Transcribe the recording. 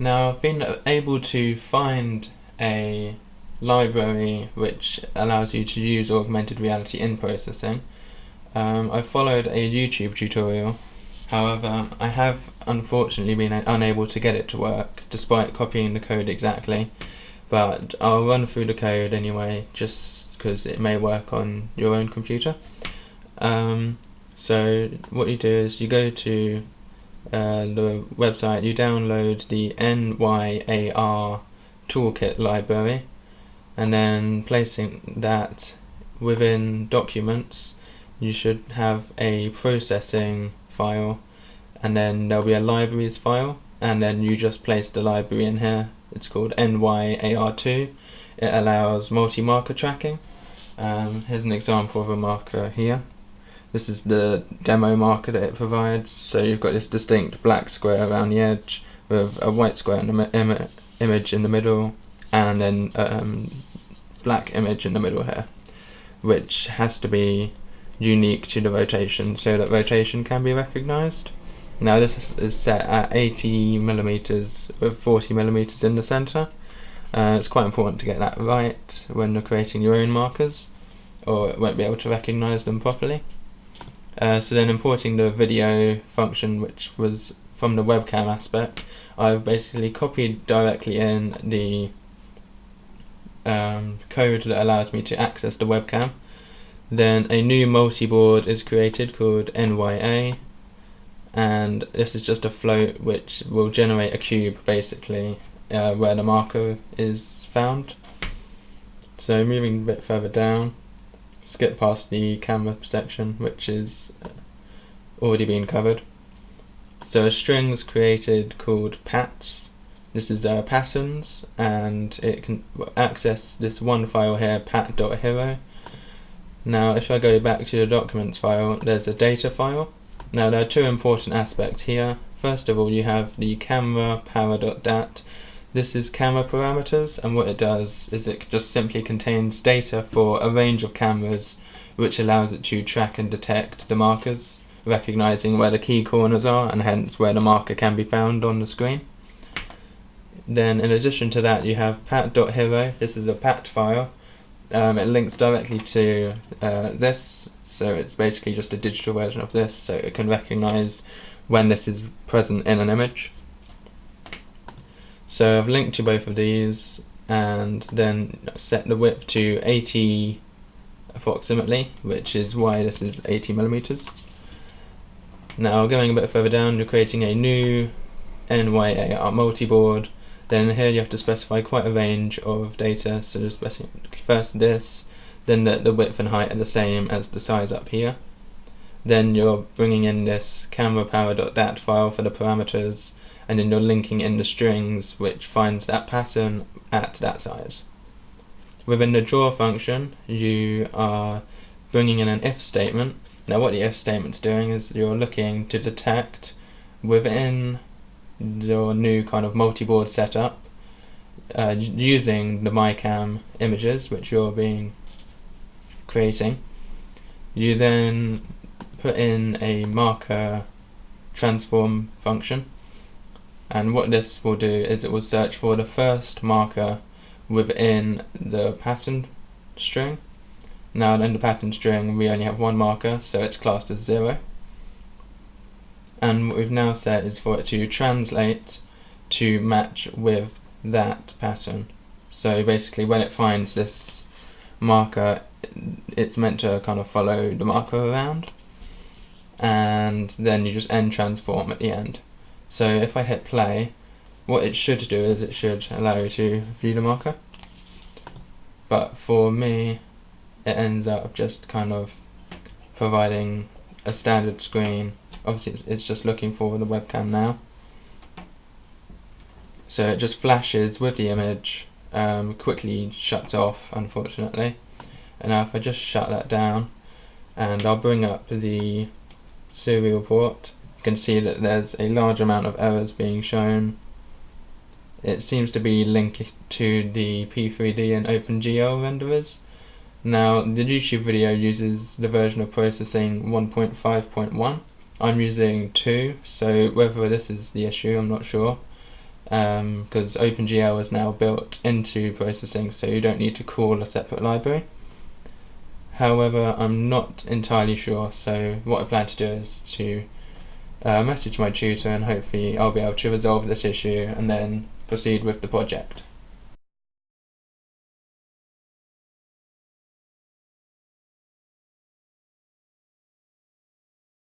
Now I've been able to find a library which allows you to use augmented reality in processing. I followed a YouTube tutorial, however I have unfortunately been unable to get it to work despite copying the code exactly, but I'll run through the code anyway just because it may work on your own computer. So what you do is you go to the website, you download the NYAR toolkit library, and then placing that within documents you should have a processing file, and then there'll be a libraries file, and then you just place the library in here. It's called NYAR2. It allows multi-marker tracking. Here's an example of a marker here. This is the demo marker that it provides. So you've got this distinct black square around the edge with a white square in the image in the middle, and then black image in the middle here, which has to be unique to the rotation so that rotation can be recognized. Now this is set at 80mm with 40mm in the center. It's quite important to get that right when you're creating your own markers, or it won't be able to recognize them properly. So then importing the video function, which was from the webcam aspect, I've basically copied directly in the code that allows me to access the webcam. Then a new multi-board is created called NYA, and this is just a float which will generate a cube basically where the marker is found. So moving a bit further down, skip past the camera section, which is already been covered. So a string is created called pats. This is patterns, and it can access this one file here, pat.hero. Now if I go back to the documents file, there's a data file. Now there are two important aspects here. First of all, you have the camera power.dat. This is camera parameters, and what it does is it just simply contains data for a range of cameras, which allows it to track and detect the markers, recognizing where the key corners are and hence where the marker can be found on the screen. Then in addition to that, you have pat.hero. This is a pat file. It links directly to this, so it's basically just a digital version of this, so it can recognize when this is present in an image. So I've linked to both of these, and then set the width to 80 approximately, which is why this is 80mm. Now going a bit further down, you're creating a new NYAR multi-board. Then here you have to specify quite a range of data, so just first this, then the width and height are the same as the size up here. Then you're bringing in this camera power.dat file for the parameters, and then you're linking in the strings which finds that pattern at that size. Within the draw function, you are bringing in an if statement. Now what the if statement's doing is you're looking to detect within your new kind of multi-board setup, using the mycam images which you're creating. You then put in a marker transform function, and what this will do is it will search for the first marker within the pattern string. Now in the pattern string we only have one marker, so it's classed as 0. And what we've now set is for it to translate to match with that pattern. So basically when it finds this marker, it's meant to kind of follow the marker around, and then you just end transform at the end. So if I hit play, what it should do is it should allow you to view the marker, but for me it ends up just kind of providing a standard screen. Obviously it's just looking for the webcam now, so it just flashes with the image, quickly shuts off unfortunately. And now if I just shut that down and I'll bring up the serial port, you can see that there's a large amount of errors being shown. It seems to be linked to the P3D and OpenGL renderers. Now the YouTube video uses the version of processing 1.5.1. I'm using 2, so whether this is the issue I'm not sure. because OpenGL is now built into processing, so you don't need to call a separate library. However, I'm not entirely sure, so what I plan to do is to message my tutor, and hopefully I'll be able to resolve this issue and then proceed with the project.